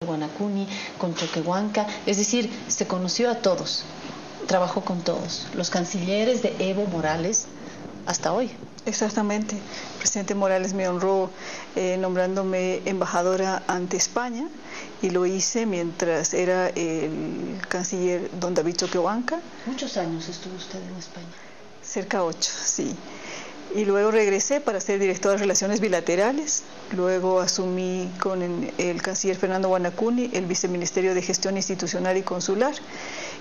Guanacuni, con Choquehuanca, es decir, se conoció a todos, trabajó con todos, los cancilleres de Evo Morales hasta hoy. Exactamente. El presidente Morales me honró nombrándome embajadora ante España y lo hice mientras era el canciller don David Choquehuanca. ¿Muchos años estuvo usted en España? Cerca de 8, sí. Y luego regresé para ser directora de Relaciones Bilaterales. Luego asumí con el canciller Fernando Guanacuni el viceministerio de Gestión Institucional y Consular.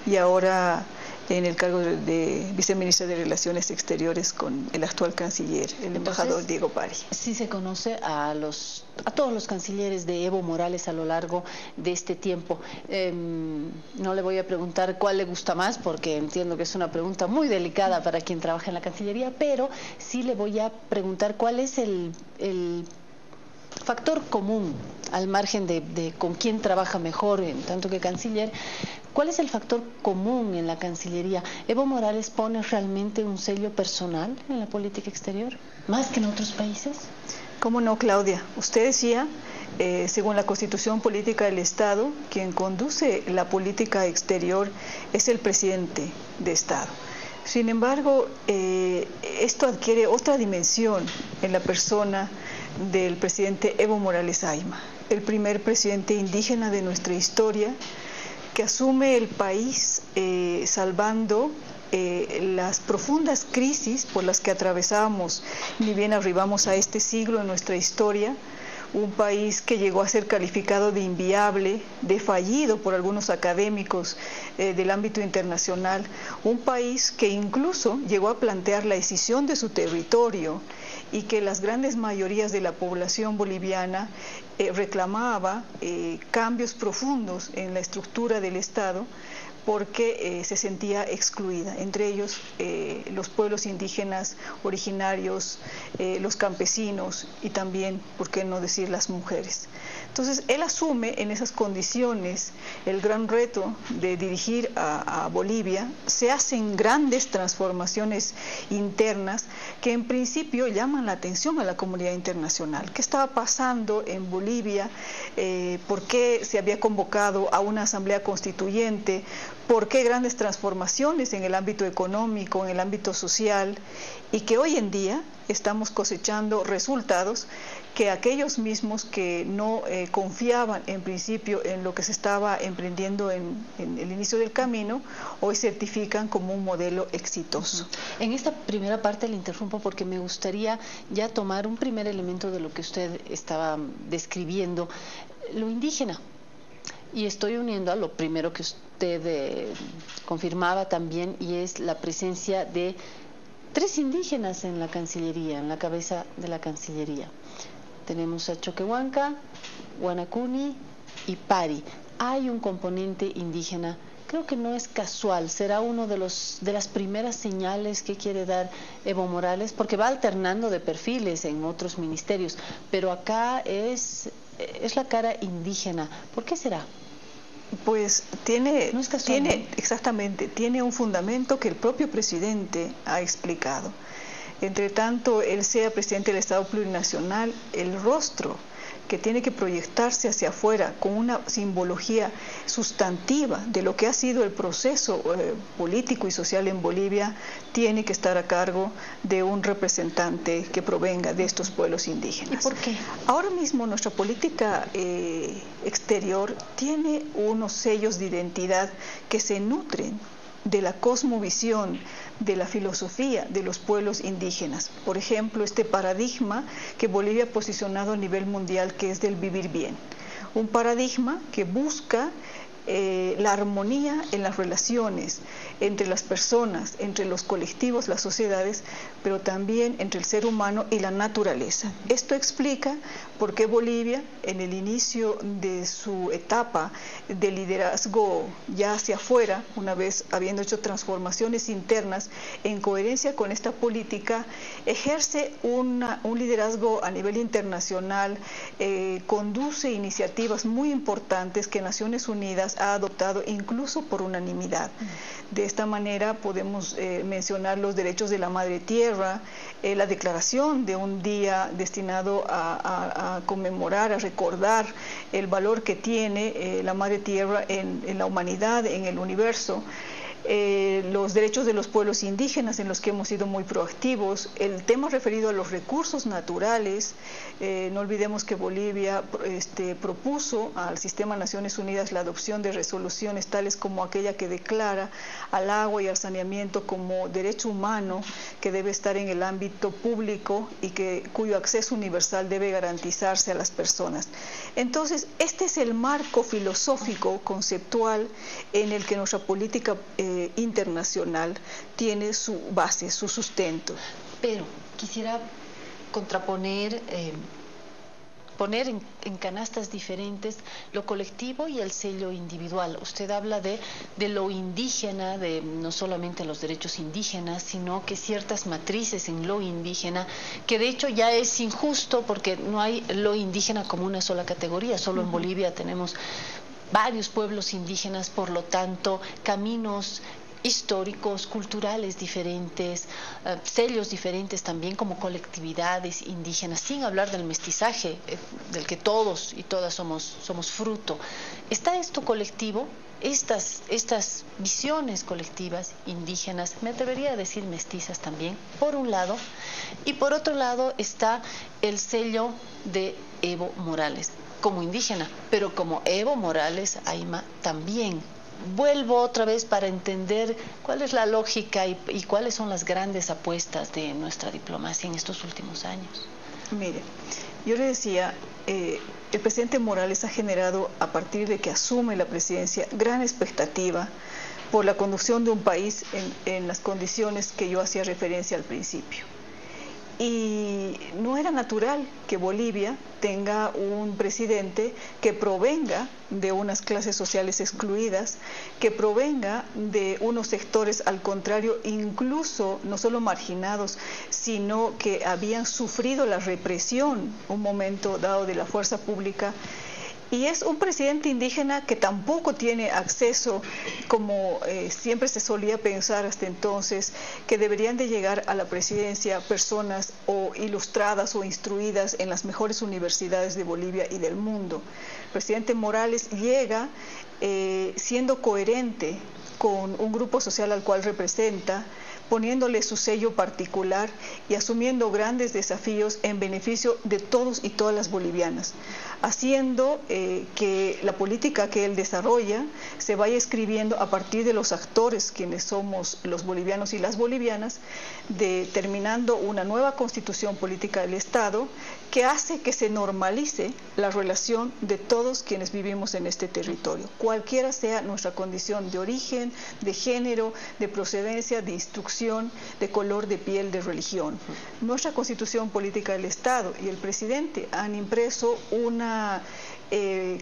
Y ahora en el cargo de viceministra de Relaciones Exteriores con el actual canciller, el embajador Diego Pari. Sí se conoce a todos los cancilleres de Evo Morales a lo largo de este tiempo. No le voy a preguntar cuál le gusta más, porque entiendo que es una pregunta muy delicada para quien trabaja en la Cancillería, pero sí le voy a preguntar cuál es el factor común, al margen de con quién trabaja mejor, en tanto que canciller. ¿Cuál es el factor común en la Cancillería? ¿Evo Morales pone realmente un sello personal en la política exterior, más que en otros países? ¿Cómo no, Claudia? Usted decía, según la Constitución Política del Estado, quien conduce la política exterior es el presidente de Estado. Sin embargo, esto adquiere otra dimensión en la persona del presidente Evo Morales Ayma, el primer presidente indígena de nuestra historia, que asume el país salvando las profundas crisis por las que atravesamos, ni bien arribamos a este siglo en nuestra historia, un país que llegó a ser calificado de inviable, de fallido por algunos académicos del ámbito internacional, un país que incluso llegó a plantear la escisión de su territorio y que las grandes mayorías de la población boliviana reclamaba cambios profundos en la estructura del Estado porque se sentía excluida, entre ellos los pueblos indígenas originarios, los campesinos y también, por qué no decir, las mujeres. Entonces, él asume en esas condiciones el gran reto de dirigir a Bolivia. Se hacen grandes transformaciones internas que en principio llaman la atención a la comunidad internacional. ¿Qué estaba pasando en Bolivia? ¿Por qué se había convocado a una asamblea constituyente? ¿Por qué grandes transformaciones en el ámbito económico, en el ámbito social? Y que hoy en día estamos cosechando resultados que aquellos mismos que no confiaban en principio en lo que se estaba emprendiendo en el inicio del camino, hoy certifican como un modelo exitoso. En esta primera parte le interrumpo porque me gustaría ya tomar un primer elemento de lo que usted estaba describiendo, lo indígena. Y estoy uniendo a lo primero que usted confirmaba también, y es la presencia de 3 indígenas en la Cancillería, en la cabeza de la Cancillería. Tenemos a Choquehuanca, Guanacuni y Pari. Hay un componente indígena, creo que no es casual, será uno de las primeras señales que quiere dar Evo Morales, porque va alternando de perfiles en otros ministerios, pero acá es la cara indígena. ¿Por qué será? Pues no es casual, ¿no? Exactamente, tiene un fundamento que el propio presidente ha explicado. Entre tanto, él sea presidente del Estado plurinacional, el rostro que tiene que proyectarse hacia afuera con una simbología sustantiva de lo que ha sido el proceso político y social en Bolivia, tiene que estar a cargo de un representante que provenga de estos pueblos indígenas. ¿Y por qué? Ahora mismo nuestra política exterior tiene unos sellos de identidad que se nutren de la cosmovisión, de la filosofía de los pueblos indígenas. Por ejemplo, este paradigma que Bolivia ha posicionado a nivel mundial, que es del vivir bien. Un paradigma que busca la armonía en las relaciones entre las personas, entre los colectivos, las sociedades, pero también entre el ser humano y la naturaleza. Esto explica por qué Bolivia, en el inicio de su etapa de liderazgo ya hacia afuera, una vez habiendo hecho transformaciones internas, en coherencia con esta política, ejerce un liderazgo a nivel internacional, conduce iniciativas muy importantes que Naciones Unidas las ha adoptado incluso por unanimidad. De esta manera podemos mencionar los derechos de la Madre Tierra, la declaración de un día destinado a conmemorar, a recordar el valor que tiene la Madre Tierra en la humanidad, en el universo. Los derechos de los pueblos indígenas en los que hemos sido muy proactivos, el tema referido a los recursos naturales. No olvidemos que Bolivia propuso al Sistema de Naciones Unidas la adopción de resoluciones tales como aquella que declara al agua y al saneamiento como derecho humano que debe estar en el ámbito público y cuyo acceso universal debe garantizarse a las personas. Entonces, este es el marco filosófico, conceptual, en el que nuestra política internacional tiene su base, su sustento. Pero quisiera contraponer, poner en canastas diferentes lo colectivo y el sello individual. Usted habla de lo indígena, de no solamente los derechos indígenas, sino que ciertas matrices en lo indígena, que de hecho ya es injusto porque no hay lo indígena como una sola categoría. Solo en Bolivia tenemos varios pueblos indígenas, por lo tanto, caminos históricos, culturales diferentes, sellos diferentes también como colectividades indígenas, sin hablar del mestizaje, del que todos y todas somos fruto. ¿Está esto colectivo? Estas visiones colectivas indígenas, me atrevería a decir mestizas también, por un lado, y por otro lado está el sello de Evo Morales, como indígena, pero como Evo Morales Ayma también. Vuelvo otra vez para entender cuál es la lógica y cuáles son las grandes apuestas de nuestra diplomacia en estos últimos años. Mire, yo le decía, el presidente Morales ha generado, a partir de que asume la presidencia, gran expectativa por la conducción de un país en las condiciones que yo hacía referencia al principio. Y no era natural que Bolivia tenga un presidente que provenga de unas clases sociales excluidas, que provenga de unos sectores, al contrario, incluso no solo marginados, sino que habían sufrido la represión un momento dado de la fuerza pública. Y es un presidente indígena que tampoco tiene acceso, como siempre se solía pensar hasta entonces, que deberían de llegar a la presidencia personas o ilustradas o instruidas en las mejores universidades de Bolivia y del mundo. El presidente Morales llega siendo coherente con un grupo social al cual representa, poniéndole su sello particular y asumiendo grandes desafíos en beneficio de todos y todas las bolivianas, haciendo que la política que él desarrolla se vaya escribiendo a partir de los actores, quienes somos los bolivianos y las bolivianas, determinando una nueva constitución política del Estado que hace que se normalice la relación de todos quienes vivimos en este territorio, cualquiera sea nuestra condición de origen, de género, de procedencia, de instrucción, de color de piel, de religión. Nuestra constitución política del Estado y el presidente han impreso una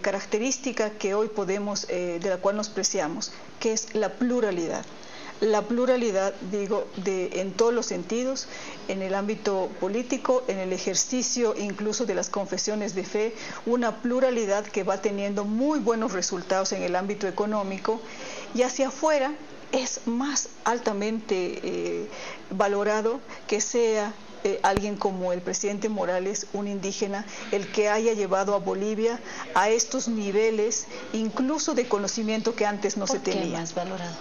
característica que hoy podemos, de la cual nos preciamos, que es la pluralidad. La pluralidad, digo, en todos los sentidos, en el ámbito político, en el ejercicio incluso de las confesiones de fe, una pluralidad que va teniendo muy buenos resultados en el ámbito económico, y hacia afuera es más altamente valorado que sea alguien como el presidente Morales, un indígena, el que haya llevado a Bolivia a estos niveles incluso de conocimiento que antes no se tenía. ¿Por qué más valorado?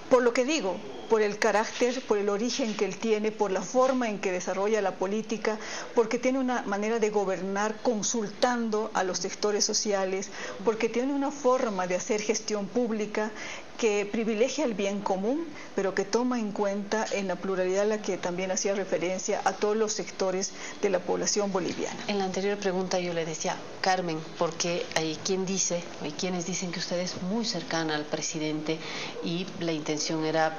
Por lo que digo, por el carácter, por el origen que él tiene, por la forma en que desarrolla la política, porque tiene una manera de gobernar consultando a los sectores sociales, porque tiene una forma de hacer gestión pública que privilegia el bien común, pero que toma en cuenta en la pluralidad a la que también hacía referencia a todos los sectores de la población boliviana. En la anterior pregunta yo le decía, Carmen, porque hay quienes dicen que usted es muy cercana al presidente y la intención era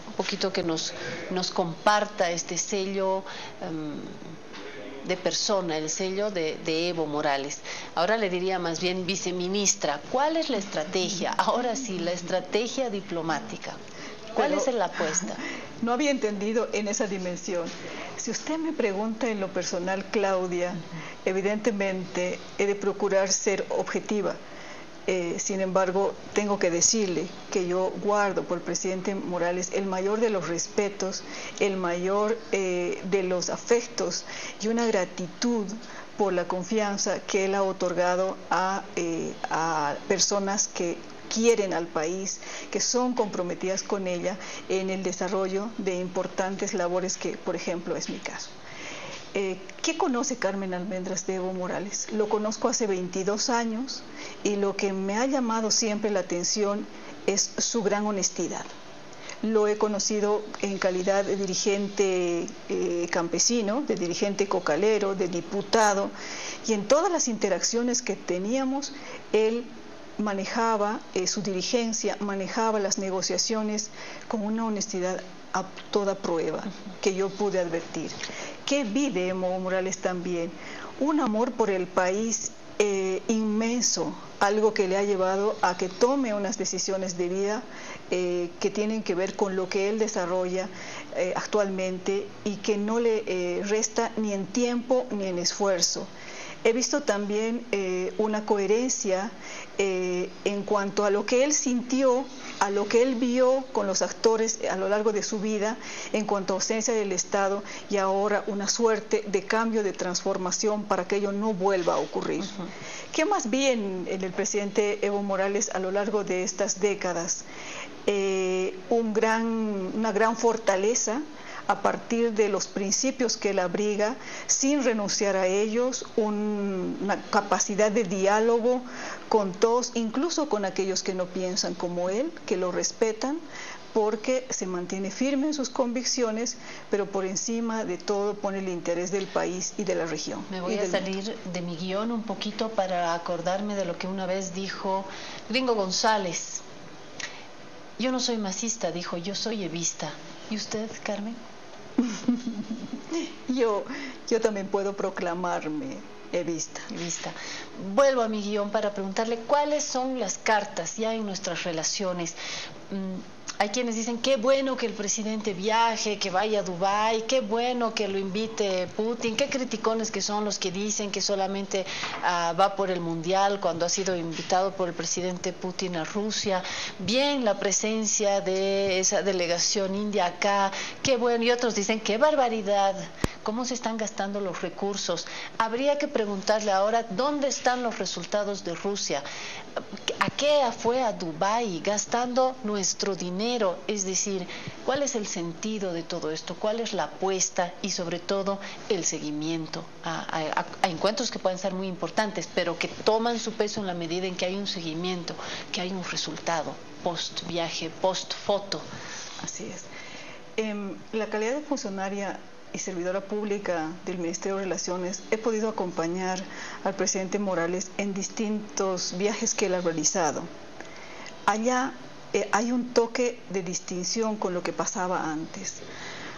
un poquito que nos comparta este sello de persona, el sello de Evo Morales. Ahora le diría más bien, viceministra, ¿cuál es la estrategia? Ahora sí, la estrategia diplomática. ¿Cuál es la apuesta? No había entendido en esa dimensión. Si usted me pregunta en lo personal, Claudia, evidentemente he de procurar ser objetiva. Sin embargo, tengo que decirle que yo guardo por el presidente Morales el mayor de los respetos, el mayor de los afectos y una gratitud por la confianza que él ha otorgado a personas que quieren al país, que son comprometidas con ella en el desarrollo de importantes labores que, por ejemplo, es mi caso. ¿Qué conoce Carmen Almendras de Evo Morales? Lo conozco hace 22 años y lo que me ha llamado siempre la atención es su gran honestidad. Lo he conocido en calidad de dirigente campesino, de dirigente cocalero, de diputado, y en todas las interacciones que teníamos, él manejaba su dirigencia, manejaba las negociaciones con una honestidad a toda prueba que yo pude advertir. ¿Qué vi de Evo Morales también? Un amor por el país inmenso, algo que le ha llevado a que tome unas decisiones de vida que tienen que ver con lo que él desarrolla actualmente y que no le resta ni en tiempo ni en esfuerzo. He visto también una coherencia en cuanto a lo que él sintió, a lo que él vio con los actores a lo largo de su vida en cuanto a ausencia del Estado y ahora una suerte de cambio, de transformación para que ello no vuelva a ocurrir. ¿Qué más vi en el presidente Evo Morales a lo largo de estas décadas? Una gran fortaleza a partir de los principios que él abriga, sin renunciar a ellos, una capacidad de diálogo con todos, incluso con aquellos que no piensan como él, que lo respetan, porque se mantiene firme en sus convicciones, pero por encima de todo pone el interés del país y de la región. Me voy a salir de mi guión un poquito para acordarme de lo que una vez dijo Gringo González. Yo no soy masista, dijo, yo soy evista. ¿Y usted, Carmen? Yo también puedo proclamarme evista. Vuelvo a mi guión para preguntarle cuáles son las cartas ya en nuestras relaciones. Hay quienes dicen, qué bueno que el presidente viaje, que vaya a Dubái, qué bueno que lo invite Putin, qué criticones que son los que dicen que solamente va por el mundial cuando ha sido invitado por el presidente Putin a Rusia. Bien la presencia de esa delegación india acá, qué bueno. Y otros dicen, qué barbaridad, cómo se están gastando los recursos. Habría que preguntarle ahora, ¿dónde están los resultados de Rusia? ¿A qué fue a Dubái gastando nuestro dinero? Es decir, ¿cuál es el sentido de todo esto? ¿Cuál es la apuesta y sobre todo el seguimiento a encuentros que pueden ser muy importantes, pero que toman su peso en la medida en que hay un seguimiento, que hay un resultado post viaje, post foto? Así es. La calidad de funcionaria y servidora pública del Ministerio de Relaciones, he podido acompañar al presidente Morales en distintos viajes que él ha realizado. Allá hay un toque de distinción con lo que pasaba antes.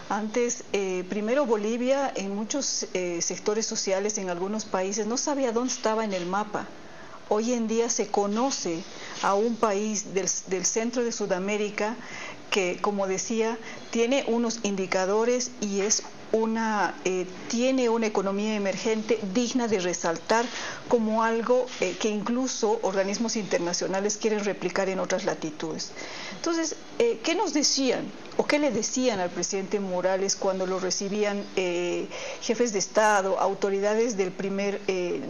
Antes, primero Bolivia, en muchos sectores sociales, en algunos países, no sabía dónde estaba en el mapa. Hoy en día se conoce a un país del centro de Sudamérica que, como decía, tiene unos indicadores y tiene una economía emergente digna de resaltar como algo que incluso organismos internacionales quieren replicar en otras latitudes. Entonces, ¿qué nos decían o qué le decían al presidente Morales cuando lo recibían jefes de Estado, autoridades del primer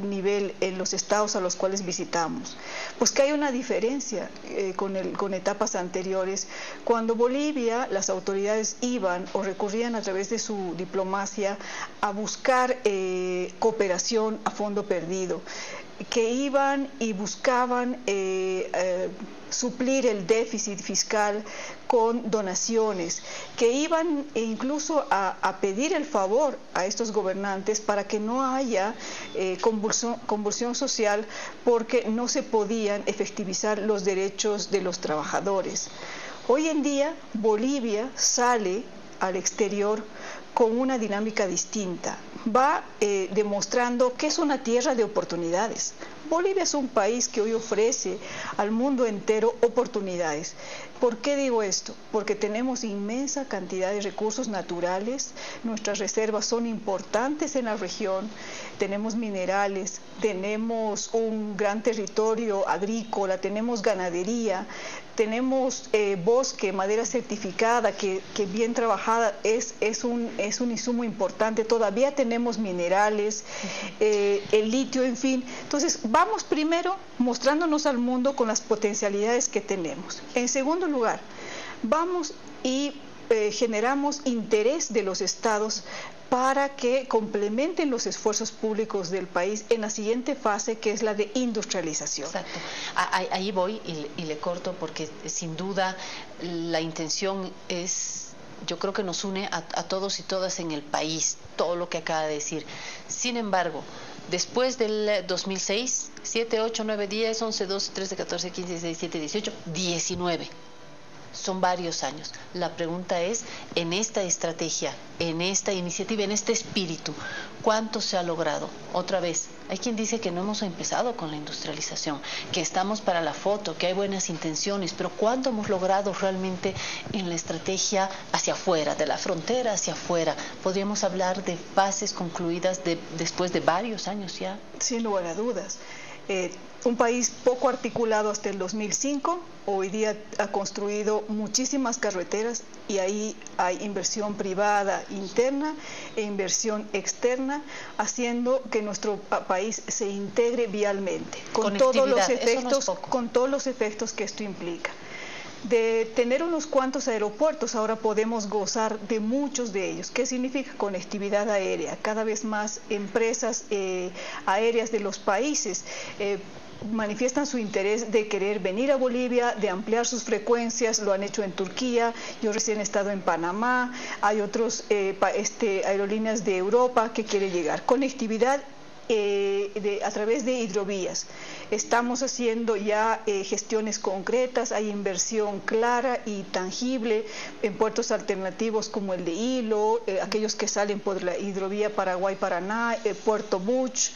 nivel en los estados a los cuales visitamos? Pues que hay una diferencia con etapas anteriores. Cuando Bolivia, las autoridades iban o recurrían a través de su diplomacia a buscar cooperación a fondo perdido, que iban y buscaban suplir el déficit fiscal con donaciones, que iban incluso a pedir el favor a estos gobernantes para que no haya convulsión social porque no se podían efectivizar los derechos de los trabajadores. Hoy en día Bolivia sale al exterior con una dinámica distinta, va demostrando que es una tierra de oportunidades. Bolivia es un país que hoy ofrece al mundo entero oportunidades. ¿Por qué digo esto? Porque tenemos inmensa cantidad de recursos naturales, nuestras reservas son importantes en la región, tenemos minerales, tenemos un gran territorio agrícola, tenemos ganadería, tenemos bosque, madera certificada, que bien trabajada es un insumo importante. Todavía tenemos minerales, el litio, en fin. Entonces, vamos primero mostrándonos al mundo con las potencialidades que tenemos. En segundo lugar, vamos y generamos interés de los estados para que complementen los esfuerzos públicos del país en la siguiente fase, que es la de industrialización. Exacto. Ahí voy y le corto, porque sin duda la intención es, yo creo que nos une a todos y todas en el país, todo lo que acaba de decir. Sin embargo, después del 2006, 7, 8, 9, 10, 11, 12, 13, 14, 15, 16, 17, 18, 19... son varios años. La pregunta es, en esta estrategia, en esta iniciativa, en este espíritu, ¿cuánto se ha logrado? Otra vez, hay quien dice que no hemos empezado con la industrialización, que estamos para la foto, que hay buenas intenciones, pero ¿cuánto hemos logrado realmente en la estrategia hacia afuera, de la frontera hacia afuera? ¿Podríamos hablar de fases concluidas después de varios años ya? Sin lugar a dudas. Un país poco articulado hasta el 2005, hoy día ha construido muchísimas carreteras, y ahí hay inversión privada interna e inversión externa, haciendo que nuestro país se integre vialmente, con todos los efectos que esto implica. De tener unos cuantos aeropuertos, ahora podemos gozar de muchos de ellos. ¿Qué significa conectividad aérea? Cada vez más empresas aéreas de los países manifiestan su interés de querer venir a Bolivia, de ampliar sus frecuencias. Lo han hecho en Turquía, yo recién he estado en Panamá, hay otros aerolíneas de Europa que quieren llegar. Conectividad a través de hidrovías. Estamos haciendo ya gestiones concretas, hay inversión clara y tangible en puertos alternativos como el de Hilo, aquellos que salen por la hidrovía Paraguay-Paraná, Puerto Buch.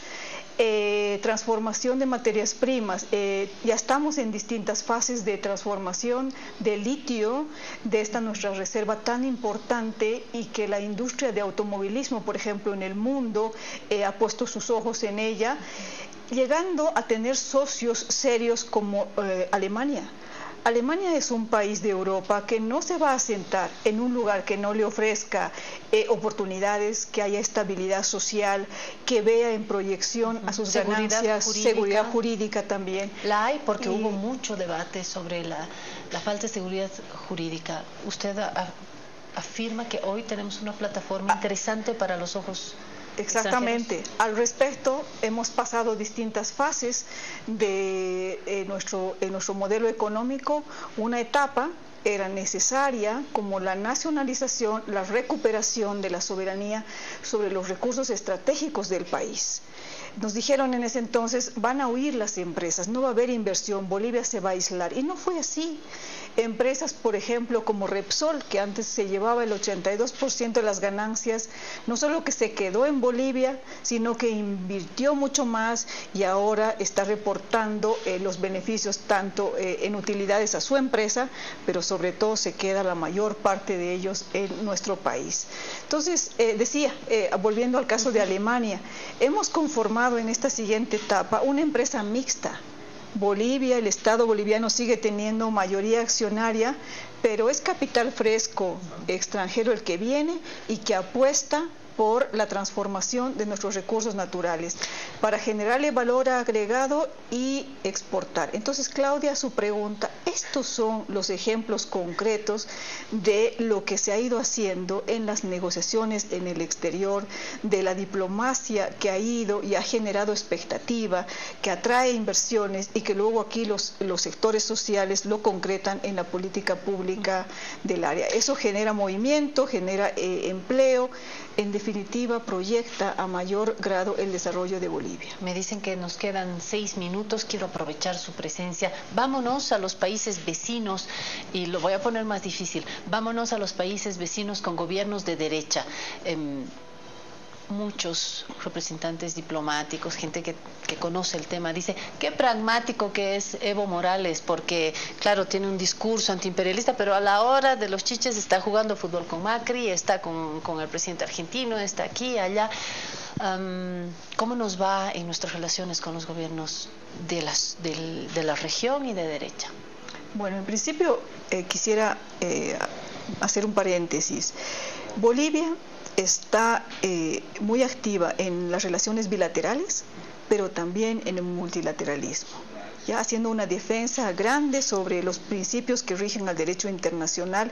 Transformación de materias primas, ya estamos en distintas fases de transformación de litio, de esta nuestra reserva tan importante, y que la industria de automovilismo, por ejemplo, en el mundo ha puesto sus ojos en ella, llegando a tener socios serios como Alemania. Alemania es un país de Europa que no se va a asentar en un lugar que no le ofrezca oportunidades, que haya estabilidad social, que vea en proyección a sus ganancias, seguridad jurídica también. La hay, porque hubo mucho debate sobre la falta de seguridad jurídica. Usted afirma que hoy tenemos una plataforma interesante para los ojos. Exactamente. Al respecto, hemos pasado distintas fases de nuestro modelo económico. Una etapa era necesaria, como la nacionalización, la recuperación de la soberanía sobre los recursos estratégicos del país. Nos dijeron en ese entonces, van a huir las empresas, no va a haber inversión, Bolivia se va a aislar. Y no fue así. Empresas, por ejemplo, como Repsol, que antes se llevaba el 82% de las ganancias, no solo que se quedó en Bolivia, sino que invirtió mucho más y ahora está reportando los beneficios tanto en utilidades a su empresa, pero sobre todo se queda la mayor parte de ellos en nuestro país. Entonces, volviendo al caso de Alemania, hemos conformado en esta siguiente etapa una empresa mixta. Bolivia, el Estado boliviano sigue teniendo mayoría accionaria, pero es capital fresco extranjero el que viene y que apuesta por la transformación de nuestros recursos naturales para generarle valor agregado y exportar. Entonces, Claudia, su pregunta, estos son los ejemplos concretos de lo que se ha ido haciendo en las negociaciones en el exterior, de la diplomacia que ha ido y ha generado expectativa, que atrae inversiones y que luego aquí los sectores sociales lo concretan en la política pública del área. Eso genera movimiento, genera empleo, en definitiva proyecta a mayor grado el desarrollo de Bolivia. Me dicen que nos quedan 6 minutos, quiero aprovechar su presencia. Vámonos a los países vecinos, y lo voy a poner más difícil, vámonos a los países vecinos con gobiernos de derecha. Muchos representantes diplomáticos, gente que conoce el tema, dice qué pragmático que es Evo Morales, porque claro, tiene un discurso antiimperialista, pero a la hora de los chiches está jugando fútbol con Macri, está con el presidente argentino, está aquí, allá. ¿Cómo nos va en nuestras relaciones con los gobiernos de la región y de derecha? Bueno, en principio quisiera hacer un paréntesis. Bolivia está muy activa en las relaciones bilaterales, pero también en el multilateralismo, ya haciendo una defensa grande sobre los principios que rigen al derecho internacional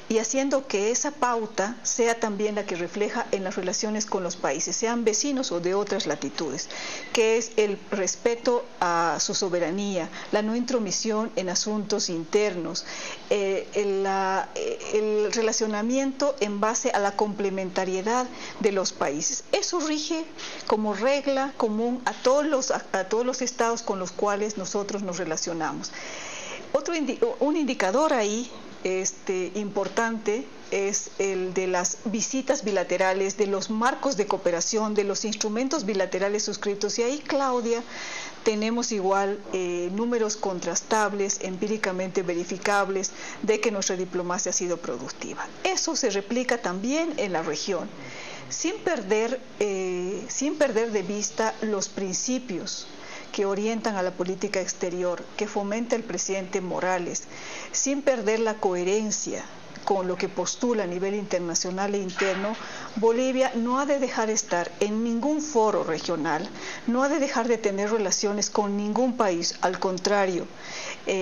y haciendo que esa pauta sea también la que refleja en las relaciones con los países, sean vecinos o de otras latitudes, que es el respeto a su soberanía, la no intromisión en asuntos internos, el relacionamiento en base a la complementariedad de los países. Eso rige como regla común a todos los estados con los cuales nosotros nos relacionamos. Un indicador ahí importante es el de las visitas bilaterales, de los marcos de cooperación, de los instrumentos bilaterales suscritos. Y ahí, Claudia, tenemos igual números contrastables, empíricamente verificables, de que nuestra diplomacia ha sido productiva. Eso se replica también en la región, sin perder de vista los principios que orientan a la política exterior, que fomenta el presidente Morales, sin perder la coherencia con lo que postula a nivel internacional e interno. Bolivia no ha de dejar de estar en ningún foro regional, no ha de dejar de tener relaciones con ningún país, al contrario.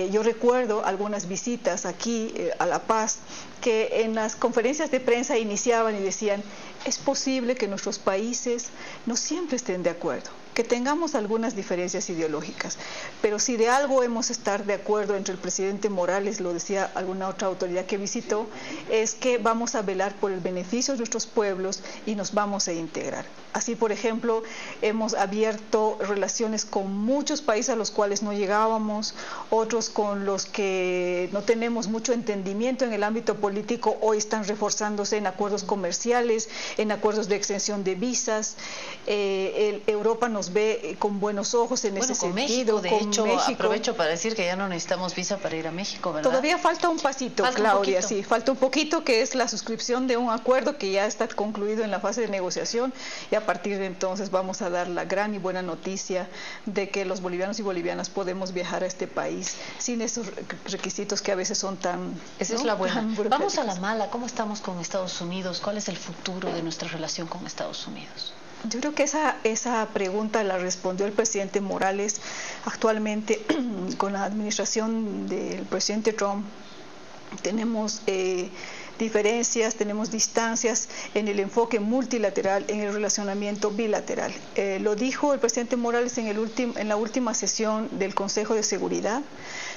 Yo recuerdo algunas visitas aquí a La Paz, que en las conferencias de prensa iniciaban y decían: es posible que nuestros países no siempre estén de acuerdo, que tengamos algunas diferencias ideológicas, pero si de algo hemos de estar de acuerdo entre el presidente Morales, lo decía alguna otra autoridad que visitó, es que vamos a velar por el beneficio de nuestros pueblos y nos vamos a integrar. Así, por ejemplo, hemos abierto relaciones con muchos países a los cuales no llegábamos, otros con los que no tenemos mucho entendimiento en el ámbito político, hoy están reforzándose en acuerdos comerciales, en acuerdos de extensión de visas. Europa nos ve con buenos ojos en ese sentido. De hecho, aprovecho para decir que ya no necesitamos visa para ir a México, ¿verdad? Todavía falta un pasito, Claudia, sí, falta un poquito, que es la suscripción de un acuerdo que ya está concluido en la fase de negociación, y a partir de entonces vamos a dar la gran y buena noticia de que los bolivianos y bolivianas podemos viajar a este país sin esos requisitos que a veces son tan... Esa es la buena. Vamos a la mala. ¿Cómo estamos con Estados Unidos? ¿Cuál es el futuro de nuestra relación con Estados Unidos? Yo creo que esa pregunta la respondió el presidente Morales. Actualmente, con la administración del presidente Trump, tenemos diferencias, tenemos distancias en el enfoque multilateral, en el relacionamiento bilateral. Lo dijo el presidente Morales en la última sesión del Consejo de Seguridad.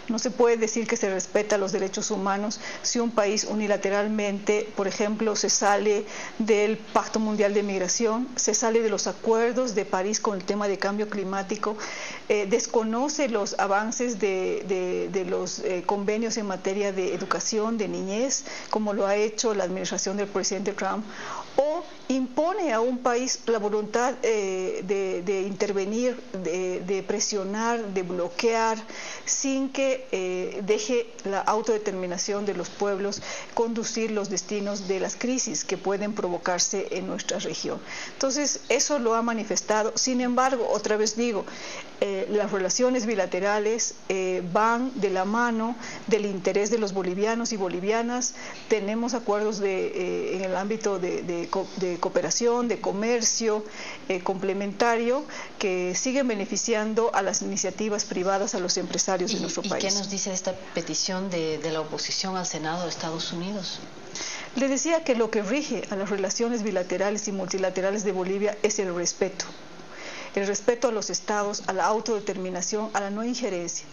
No se puede decir que se respeta los derechos humanos si un país unilateralmente, por ejemplo, se sale del Pacto Mundial de Migración, se sale de los acuerdos de París con el tema de cambio climático, desconoce los avances de los convenios en materia de educación, de niñez, como lo ha hecho la administración del presidente Trump, o impone a un país la voluntad de intervenir, de presionar, de bloquear, sin que deje la autodeterminación de los pueblos conducir los destinos de las crisis que pueden provocarse en nuestra región. Entonces, eso lo ha manifestado. Sin embargo, otra vez digo, las relaciones bilaterales van de la mano del interés de los bolivianos y bolivianas. Tenemos acuerdos en el ámbito de cooperación, de comercio complementario, que siguen beneficiando a las iniciativas privadas, a los empresarios de nuestro país. ¿Y qué nos dice esta petición de la oposición al Senado de Estados Unidos? Le decía que lo que rige a las relaciones bilaterales y multilaterales de Bolivia es el respeto a los estados, a la autodeterminación, a la no injerencia.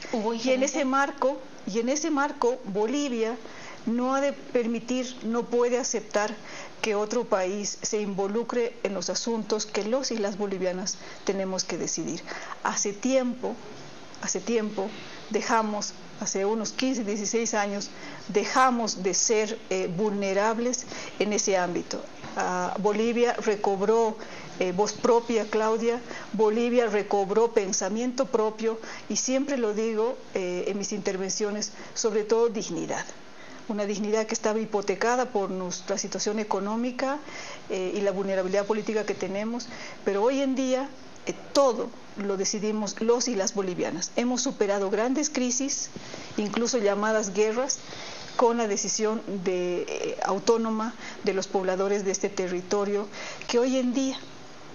Y en ese marco Bolivia no ha de permitir, no puede aceptar que otro país se involucre en los asuntos que los y las bolivianas tenemos que decidir. Hace tiempo dejamos, hace unos 15, 16 años, dejamos de ser vulnerables en ese ámbito. Bolivia recobró voz propia, Claudia. Bolivia recobró pensamiento propio, y siempre lo digo en mis intervenciones, sobre todo dignidad. una dignidad que estaba hipotecada por nuestra situación económica y la vulnerabilidad política que tenemos, pero hoy en día todo lo decidimos los y las bolivianas. Hemos superado grandes crisis, incluso llamadas guerras, con la decisión autónoma de los pobladores de este territorio, que hoy en día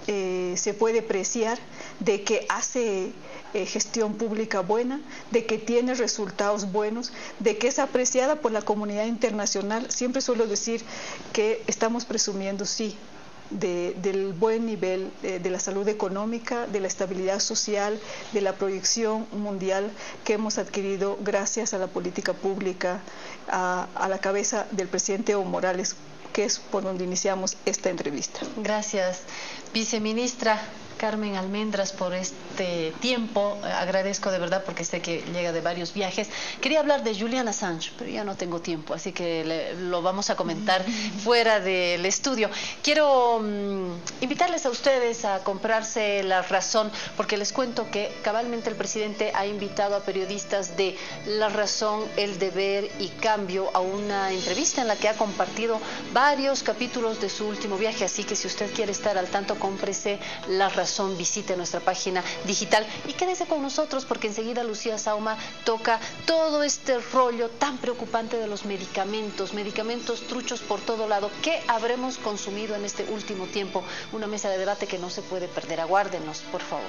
se puede apreciar de que hace gestión pública buena, de que tiene resultados buenos, de que es apreciada por la comunidad internacional. Siempre suelo decir que estamos presumiendo, sí, del buen nivel de la salud económica, de la estabilidad social, de la proyección mundial que hemos adquirido gracias a la política pública, a la cabeza del presidente Evo Morales, que es por donde iniciamos esta entrevista. Gracias, viceministra Carmen Almendras, por este tiempo. Agradezco de verdad porque sé que llega de varios viajes. Quería hablar de Julian Assange, pero ya no tengo tiempo, así que lo vamos a comentar fuera del estudio. Quiero invitarles a ustedes a comprarse La Razón, porque les cuento que cabalmente el presidente ha invitado a periodistas de La Razón, El Deber y Cambio a una entrevista en la que ha compartido varios capítulos de su último viaje, así que si usted quiere estar al tanto, cómprese La Razón, visite nuestra página digital y quédese con nosotros porque enseguida Lucía Sauma toca todo este rollo tan preocupante de los medicamentos truchos por todo lado. ¿Qué habremos consumido en este último tiempo? Una mesa de debate que no se puede perder. Aguárdenos, por favor.